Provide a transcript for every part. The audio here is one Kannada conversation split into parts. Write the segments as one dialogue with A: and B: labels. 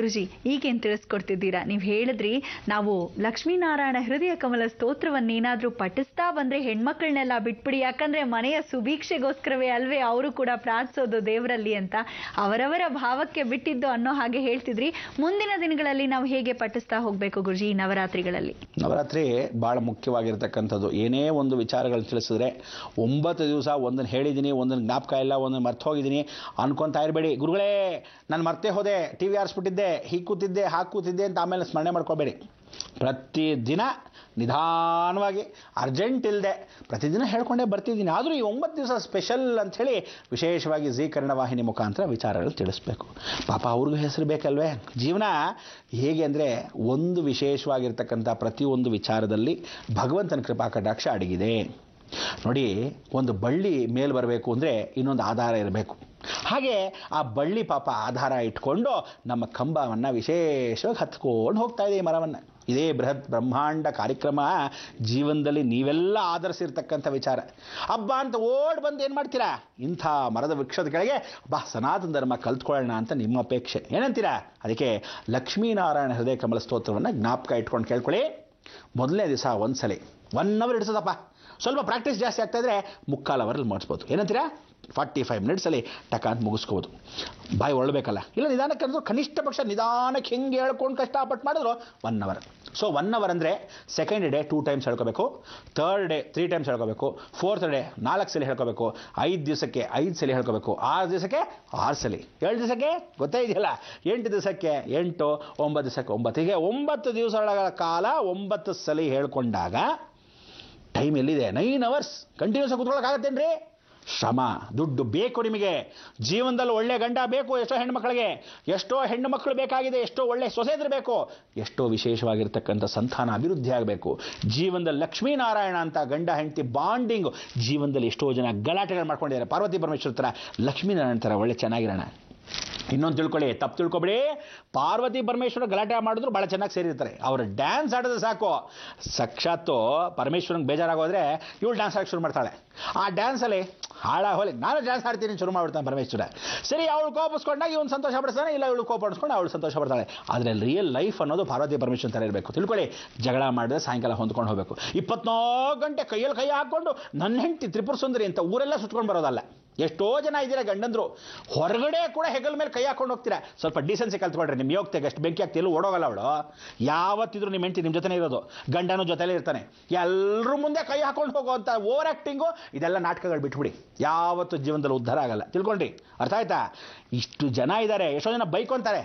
A: ಗುರುಜಿ ಈಗೇನು ತಿಳಿಸ್ಕೊಡ್ತಿದ್ದೀರಾ? ನೀವು ಹೇಳಿದ್ರಿ ನಾವು ಲಕ್ಷ್ಮೀನಾರಾಯಣ ಹೃದಯ ಕಮಲ ಸ್ತೋತ್ರವನ್ನೇನಾದ್ರೂ ಪಠಿಸ್ತಾ ಬಂದ್ರೆ ಹೆಣ್ಮಕ್ಳನ್ನೆಲ್ಲ ಬಿಟ್ಬಿಡಿ, ಯಾಕಂದ್ರೆ ಮನೆಯ ಸುಭೀಕ್ಷೆಗೋಸ್ಕರವೇ ಅಲ್ವೇ ಅವರು ಕೂಡ ಪ್ರಾರ್ಥಿಸೋದು ದೇವರಲ್ಲಿ ಅಂತ, ಅವರವರ ಭಾವಕ್ಕೆ ಬಿಟ್ಟಿದ್ದು ಅನ್ನೋ ಹಾಗೆ ಹೇಳ್ತಿದ್ರಿ. ಮುಂದಿನ ದಿನಗಳಲ್ಲಿ ನಾವು ಹೇಗೆ ಪಠಿಸ್ತಾ ಹೋಗ್ಬೇಕು ಗುರುಜಿ ನವರಾತ್ರಿಗಳಲ್ಲಿ?
B: ನವರಾತ್ರಿ ಬಹಳ ಮುಖ್ಯವಾಗಿರ್ತಕ್ಕಂಥದ್ದು. ಏನೇ ಒಂದು ವಿಚಾರಗಳು ತಿಳಿಸಿದ್ರೆ 9 ದಿವಸ ಒಂದನ್ನು ಹೇಳಿದ್ದೀನಿ, ಒಂದನ್ನು ಜ್ಞಾಪಕ ಇಲ್ಲ, ಒಂದನ್ನು ಮರ್ತು ಹೋಗಿದ್ದೀನಿ ಅನ್ಕೊಂತಾ ಇರಬೇಡಿ. ಗುರುಗಳೇ ನಾನು ಮರ್ತೇ ಹೋದೆ, ಟಿವಿ ಆರಿಸ್ಬಿಟ್ಟಿದ್ದೆ, ಹೀಗೆ ಕೂತಿದ್ದೆ, ಹಾಗೆ ಕೂತಿದ್ದೆ ಅಂತ ಆಮೇಲೆ ಸ್ಮರಣೆ ಮಾಡ್ಕೋಬೇಡಿ. ಪ್ರತಿದಿನ ನಿಧಾನವಾಗಿ ಅರ್ಜೆಂಟ್ ಇಲ್ಲದೆ ಪ್ರತಿದಿನ ಹೇಳ್ಕೊಂಡೇ ಬರ್ತಿದ್ದೀನಿ. ಆದರೂ ಈ 9 ದಿವಸ ಸ್ಪೆಷಲ್ ಅಂಥೇಳಿ ವಿಶೇಷವಾಗಿ ಜೀ ಕನ್ನಡ ವಾಹಿನಿ ಮುಖಾಂತರ ವಿಚಾರಗಳು ತಿಳಿಸ್ಬೇಕು. ಪಾಪ ಅವ್ರಿಗೂ ಹೆಸರು ಬೇಕಲ್ವೇ? ಜೀವನ ಹೇಗೆ ಅಂದರೆ ಒಂದು ವಿಶೇಷವಾಗಿರ್ತಕ್ಕಂಥ ಪ್ರತಿಯೊಂದು ವಿಚಾರದಲ್ಲಿ ಭಗವಂತನ ಕೃಪಾ ಕಟಾಕ್ಷ ಅಡಗಿದೆ ನೋಡಿ. ಒಂದು ಬಳ್ಳಿ ಮೇಲೆ ಬರಬೇಕು ಅಂದರೆ ಇನ್ನೊಂದು ಆಧಾರ ಇರಬೇಕು. ಹಾಗೆ ಆ ಬಳ್ಳಿ ಪಾಪ ಆಧಾರ ಇಟ್ಕೊಂಡು ನಮ್ಮ ಕಂಬವನ್ನು ವಿಶೇಷವಾಗಿ ಹತ್ಕೊಂಡು ಹೋಗ್ತಾ ಇದೆ ಈ ಮರವನ್ನು. ಇದೇ ಬೃಹತ್ ಬ್ರಹ್ಮಾಂಡ ಕಾರ್ಯಕ್ರಮ ಜೀವನದಲ್ಲಿ ನೀವೆಲ್ಲ ಆಧರಿಸಿರ್ತಕ್ಕಂಥ ವಿಚಾರ. ಹಬ್ಬ ಅಂತ ಓಡ್ ಬಂದು ಏನು ಮಾಡ್ತೀರಾ? ಇಂಥ ಮರದ ವೃಕ್ಷದ ಕೆಳಗೆ ಸನಾತನ ಧರ್ಮ ಕಲ್ತ್ಕೊಳ್ಳೋಣ ಅಂತ ನಿಮ್ಮ ಅಪೇಕ್ಷೆ. ಏನಂತೀರಾ? ಅದಕ್ಕೆ ಲಕ್ಷ್ಮೀನಾರಾಯಣ ಹೃದಯ ಕಮಲ ಸ್ತೋತ್ರವನ್ನು ಜ್ಞಾಪಕ ಇಟ್ಕೊಂಡು ಕೇಳ್ಕೊಳ್ಳಿ. ಮೊದಲನೇ ದಿವಸ ಒಂದ್ಸಲಿ 1 hour ಇಡಿಸೋದಪ್ಪ. ಸ್ವಲ್ಪ ಪ್ರಾಕ್ಟೀಸ್ ಜಾಸ್ತಿ ಆಗ್ತಾಯಿದ್ರೆ 3/4 ಅವರಲ್ಲಿ ಮಾಡಿಸ್ಬೋದು. ಏನಂತೀರಾ? 45 minutesಲ್ಲಿ ಟಕ ಅಂತ ಮುಗಿಸ್ಕೋಬೋದು. ಬಾಯಿ ಒಳ್ಳಬೇಕಲ್ಲ, ಇಲ್ಲ ನಿಧಾನಕ್ಕೆ ಅಂದರೂ ಕನಿಷ್ಠ ಪಕ್ಷ ನಿಧಾನಕ್ಕೆ ಹೆಂಗೆ ಹೇಳ್ಕೊಂಡು ಕಷ್ಟಪಟ್ಟು ಮಾಡಿದ್ರು 1 hour. ಸೊ 1 hour ಅಂದರೆ ಸೆಕೆಂಡ್ ಡೇ 2 times ಹೇಳ್ಕೋಬೇಕು, ಥರ್ಡ್ ಡೇ 3 times ಹೇಳ್ಕೋಬೇಕು, ಫೋರ್ತ್ ಡೇ 4 ಸಲ ಹೇಳ್ಕೋಬೇಕು, 5 ದಿವಸಕ್ಕೆ 5 ಸಲ ಹೇಳ್ಕೋಬೇಕು, 6 ದಿವಸಕ್ಕೆ 6 ಸಲ, 7 ದಿವಸಕ್ಕೆ ಗೊತ್ತೇ ಇದೆಯಲ್ಲ, 8 ದಿವಸಕ್ಕೆ 8, 9 ದಿವಸಕ್ಕೆ 9, ಹೀಗೆ 9 ದಿವಸಗಳ ಕಾಲ 9 ಸಲ ಹೇಳ್ಕೊಂಡಾಗ ಟೈಮ್ ಎಲ್ಲಿದೆ? 9 hours ಕಂಟಿನ್ಯೂಸ್ ಕೂತ್ಕೊಳ್ಳೋಕ್ಕಾಗತ್ತೇನ್ರಿ? ಶ್ರಮ ದುಡ್ಡು ಬೇಕು ನಿಮಗೆ. ಜೀವನದಲ್ಲಿ ಒಳ್ಳೆ ಗಂಡ ಬೇಕು ಎಷ್ಟೋ ಹೆಣ್ಣುಮಕ್ಕಳಿಗೆ, ಎಷ್ಟೋ ಹೆಣ್ಣು ಮಕ್ಕಳು ಬೇಕಾಗಿದೆ, ಎಷ್ಟೋ ಒಳ್ಳೆ ಸೊಸೆದ್ರು ಬೇಕು, ಎಷ್ಟೋ ವಿಶೇಷವಾಗಿರ್ತಕ್ಕಂಥ ಸಂತಾನ ಅಭಿವೃದ್ಧಿ ಆಗಬೇಕು. ಜೀವನದಲ್ಲಿ ಲಕ್ಷ್ಮೀನಾರಾಯಣ ಅಂತ ಗಂಡ ಹೆಂಡತಿ ಬಾಂಡಿಂಗ್ ಜೀವನದಲ್ಲಿ ಎಷ್ಟೋ ಜನ ಗಲಾಟೆಗಳು ಮಾಡ್ಕೊಂಡಿದ್ದಾರೆ. ಪಾರ್ವತಿ ಪರಮೇಶ್ವರ ಥರ ಲಕ್ಷ್ಮೀನಾರಾಯಣ ಥರ ಒಳ್ಳೆ ಚೆನ್ನಾಗಿರೋಣ. ಇನ್ನೊಂದು ತಿಳ್ಕೊಳ್ಳಿ, ತಪ್ಪು ತಿಳ್ಕೊಬೇಡಿ. ಪಾರ್ವತಿ ಪರಮೇಶ್ವರ ಗಲಾಟೆ ಮಾಡಿದ್ರು ಭಾಳ ಚೆನ್ನಾಗಿ ಸೇರಿರ್ತಾರೆ. ಅವರು ಡ್ಯಾನ್ಸ್ ಆಡಿದ್ರೆ ಸಾಕು, ಸಾಕ್ಷಾತ್ತು ಪರಮೇಶ್ವರಂಗೆ ಬೇಜಾರಾಗೋದ್ರೆ ಇವಳು ಡ್ಯಾನ್ಸ್ ಆಡೋಕ್ಕೆ ಶುರು ಮಾಡ್ತಾಳೆ. ಆ ಡ್ಯಾನ್ಸಲ್ಲಿ ಹಾಳಾಗೋಲಿ ನಾನು ಡ್ಯಾನ್ಸ್ ಆಡ್ತೀನಿ ಶುರು ಮಾಡ್ಬಿಡ್ತಾನೆ ಪರಮೇಶ್ವರ. ಸರಿ, ಅವಳು ಕೋಪಿಸ್ಕೊಂಡಾಗ ಇವನು ಸಂತೋಷ ಪಡಿಸ್ತಾನೆ, ಇಲ್ಲ ಇವಳು ಕೋಪ ಪಡಿಸ್ಕೊಂಡು ಅವಳು ಸಂತೋಷ ಪಡ್ತಾಳೆ. ಆದರೆ ರಿಯಲ್ ಲೈಫ್ ಅನ್ನೋದು ಪಾರ್ವತಿ ಪರಮೇಶ್ವರನ್ ಥರ ಇರಬೇಕು. ತಿಳ್ಕೊಳ್ಳಿ, ಜಗಳ ಮಾಡಿದ್ರೆ ಸಾಯಂಕಾಲ ಹೊಂದ್ಕೊಂಡು ಹೋಗಬೇಕು. 24 ಗಂಟೆ ಕೈಯಲ್ಲಿ ಕೈ ಹಾಕ್ಕೊಂಡು ನನ್ನ ಹೆಂಡತಿ ತ್ರಿಪುರ ಸುಂದರಿ ಅಂತ ಊರೆಲ್ಲ ಸುತ್ಕೊಂಡು ಬರೋದಲ್ಲ. ಎಷ್ಟೋ ಜನ ಇದ್ದೀರಾ ಗಂಡಂದ್ರು, ಹೊರಗಡೆ ಕೂಡ ಹೆಗಲ ಮೇಲೆ ಕೈ ಹಾಕೊಂಡು ಹೋಗ್ತೀರಾ. ಸ್ವಲ್ಪ ಡೀಸೆನ್ಸಿ ಕಲ್ತ್ಕೊಳ್ರಿ. ನಿಮ್ಮ ಯೋಗ್ತೆಗೆ ಅಷ್ಟು ಬೆಂಕಿ ಹಾಕ್ತಿ ಎಲ್ಲೂ ಓಡೋಗಲ್ಲ ಅವಳು. ಯಾವತ್ತಿದ್ರು ನಿಮ್ಮ ಹೆಂಡತಿ ನಿಮ್ಮ ಜೊತೆನೇ ಇರೋದು, ಗಂಡನೂ ಜೊತೆಲೇ ಇರ್ತಾನೆ. ಎಲ್ಲರೂ ಮುಂದೆ ಕೈ ಹಾಕೊಂಡು ಹೋಗುವಂಥ ಓವರ್ ಆ್ಯಕ್ಟಿಂಗು ಇದೆಲ್ಲ ನಾಟಕಗಳು ಬಿಟ್ಬಿಡಿ. ಯಾವತ್ತು ಜೀವನದಲ್ಲಿ ಉದ್ಧಾರ ಆಗಲ್ಲ. ತಿಳ್ಕೊಂಡ್ರಿ? ಅರ್ಥ ಆಯ್ತಾ? ಇಷ್ಟು ಜನ ಇದ್ದಾರೆ, ಎಷ್ಟೋ ಜನ ಬೈಕೊಂತಾರೆ,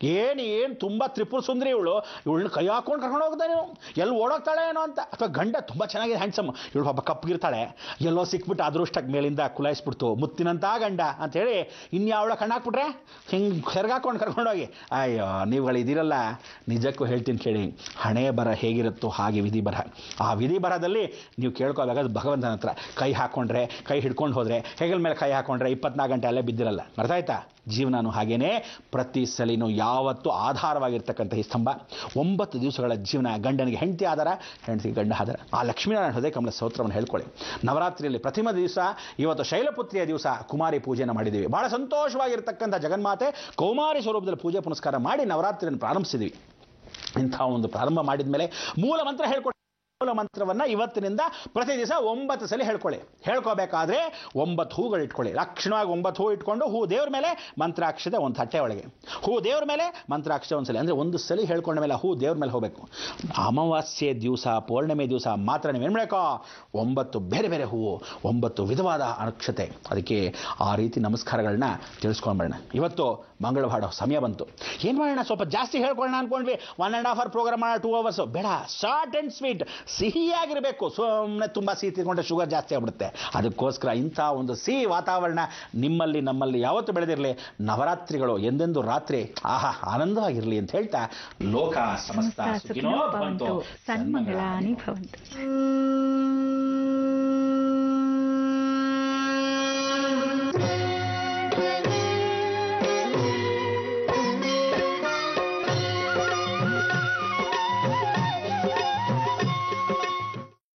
B: ಏನು ತುಂಬ ತ್ರಿಪುರ ಸುಂದರಿ ಇವಳನ್ನ ಕೈ ಹಾಕೊಂಡು ಕರ್ಕೊಂಡು ಹೋಗ್ತಾನೆ, ಎಲ್ಲಿ ಓಡೋಗ್ತಾಳೆ ಏನೋ ಅಂತ. ಅಥವಾ ಗಂಡ ತುಂಬ ಚೆನ್ನಾಗಿದೆ, ಹ್ಯಾಂಡ್ಸಮ್, ಇವಳು ಪಾಪ ಕಪ್ಪಗಿರ್ತಾಳೆ, ಎಲ್ಲೋ ಸಿಕ್ಬಿಟ್ಟು ಅದೃಷ್ಟಕ್ಕೆ ಮೇಲಿಂದ ಕುಲಾಯಿಸ್ಬಿಡ್ತು, ಮುತ್ತಿನಂಥ ಗಂಡ ಅಂಥೇಳಿ ಇನ್ಯಾವಳ ಕಣ್ಣಾಕ್ಬಿಟ್ರೆ ಹಿಂಗೆ ಹೆರ್ಗಾಕೊಂಡು ಕರ್ಕೊಂಡೋಗಿ. ಅಯ್ಯೋ, ನೀವುಗಳಿದ್ದೀರಲ್ಲ, ನಿಜಕ್ಕೂ ಹೇಳ್ತೀನಿ ಕೇಳಿ, ಹಣೆ ಬರ ಹೇಗಿರುತ್ತೋ ಹಾಗೆ ವಿಧಿ ಬರಹ. ಆ ವಿಧಿ ಬರಹದಲ್ಲಿ ನೀವು ಕೇಳ್ಕೋಬೇಕಾದ್ರೆ ಭಗವಂತನ ಹತ್ರ ಕೈ ಹಾಕ್ಕೊಂಡ್ರೆ, ಕೈ ಹಿಡ್ಕೊಂಡು ಹೋದರೆ, ಹೆಗಲ ಮೇಲೆ ಕೈ ಹಾಕ್ಕೊಂಡ್ರೆ 24 ಗಂಟೆ ಅಲ್ಲೇ ಬಿದ್ದಿರಲ್ಲ. ಅರ್ಥ ಆಯ್ತಾ? ಜೀವನನೂ ಹಾಗೇನೆ, ಪ್ರತಿ ಸಲಿನೂ ಯಾವತ್ತೂ ಆಧಾರವಾಗಿರ್ತಕ್ಕಂಥ ಈ ಸ್ತಂಭ. 9 ದಿವಸಗಳ ಜೀವನ ಗಂಡನಿಗೆ ಹೆಂಡತಿ ಆಧಾರ, ಹೆಂಡತಿಗೆ ಗಂಡ ಆಧಾರ. ಆ ಲಕ್ಷ್ಮೀನಾರಾಯಣ ಹೃದಯ ಕಮಲ ಸ್ತೋತ್ರವನ್ನು ಹೇಳ್ಕೊಳ್ಳಿ. ನವರಾತ್ರಿಯಲ್ಲಿ ಪ್ರಥಮ ದಿವಸ ಇವತ್ತು ಶೈಲಪುತ್ರಿಯ ದಿವಸ ಕುಮಾರಿ ಪೂಜೆಯನ್ನು ಮಾಡಿದ್ದೀವಿ. ಬಹಳ ಸಂತೋಷವಾಗಿರ್ತಕ್ಕಂಥ ಜಗನ್ಮಾತೆ ಕೌಮಾರಿ ಸ್ವರೂಪದಲ್ಲಿ ಪೂಜೆ ಪುನಸ್ಕಾರ ಮಾಡಿ ನವರಾತ್ರಿಯನ್ನು ಪ್ರಾರಂಭಿಸಿದ್ವಿ. ಇಂಥ ಒಂದು ಪ್ರಾರಂಭ ಮಾಡಿದ ಮೇಲೆ ಮೂಲ ಮಂತ್ರ ಹೇಳ್ಕೊಳ್ಳಿ. ಮೂಲ ಮಂತ್ರವನ್ನು ಇವತ್ತಿನಿಂದ ಪ್ರತಿ ದಿವಸ 9 ಸಲ ಹೇಳ್ಕೊಳ್ಳಿ. ಹೇಳ್ಕೋಬೇಕಾದ್ರೆ 9 ಹೂಗಳು ಇಟ್ಕೊಳ್ಳಿ. ಲಕ್ಷಣವಾಗಿ 9 ಹೂ ಇಟ್ಕೊಂಡು, ಹೂ ದೇವ್ರ ಮೇಲೆ, ಮಂತ್ರಾಕ್ಷತೆ ಒಂದು ತಟ್ಟೆ ಒಳಗೆ, ಹೂ ದೇವ್ರ ಮೇಲೆ, ಮಂತ್ರಾಕ್ಷತೆ ಒಂದು ಸಲ, ಅಂದರೆ 1 ಸಲ ಹೇಳ್ಕೊಂಡ ಮೇಲೆ ಹೂ ದೇವ್ರ ಮೇಲೆ ಹೋಗಬೇಕು. ಅಮಾವಾಸ್ಯೆ ದಿವಸ, ಪೌರ್ಣಿಮೆ ದಿವಸ ಮಾತ್ರ ನೀವೇನು ಮಾಡಬೇಕು? 9 ಬೇರೆ ಬೇರೆ ಹೂವು, 9 ವಿಧವಾದ ಅಕ್ಷತೆ. ಅದಕ್ಕೆ ಆ ರೀತಿ ನಮಸ್ಕಾರಗಳನ್ನ ತಿಳಿಸ್ಕೊಂಡ್ಬೇಡ. ಇವತ್ತು ಮಂಗಳವಾರ ಸಮಯ ಬಂತು, ಏನು ಮಾಡೋಣ, ಸ್ವಲ್ಪ ಜಾಸ್ತಿ ಹೇಳ್ಕೊಳ್ಳೋಣ ಅಂದ್ಕೊಂಡ್ವಿ. 1.5 hour ಪ್ರೋಗ್ರಾಮ್ ಮಾಡೋಣ, 2 hours ಬೇಡ, ಶಾರ್ಟ್ ಆ್ಯಂಡ್ ಸ್ವೀಟ್, ಸಿಹಿಯಾಗಿರಬೇಕು. ಸುಮ್ಮನೆ ತುಂಬ ಸಿಹಿ ತಿಳ್ಕೊಂಡ್ರೆ ಶುಗರ್ ಜಾಸ್ತಿ ಆಗ್ಬಿಡುತ್ತೆ. ಅದಕ್ಕೋಸ್ಕರ ಇಂಥ ಒಂದು ಸಿಹಿ ವಾತಾವರಣ ನಿಮ್ಮಲ್ಲಿ ನಮ್ಮಲ್ಲಿ ಯಾವತ್ತು ಬೆಳೆದಿರಲಿ. ನವರಾತ್ರಿಗಳು ಎಂದೆಂದು ರಾತ್ರಿ ಆಹಾ ಆನಂದವಾಗಿರಲಿ ಅಂತ ಹೇಳ್ತಾ, ಲೋಕ ಸಮಸ್ತ ಸುಖಿನೋ ಭವಂತು, ಸನ್ಮಂಗಳಾನಿ ಭವಂತು.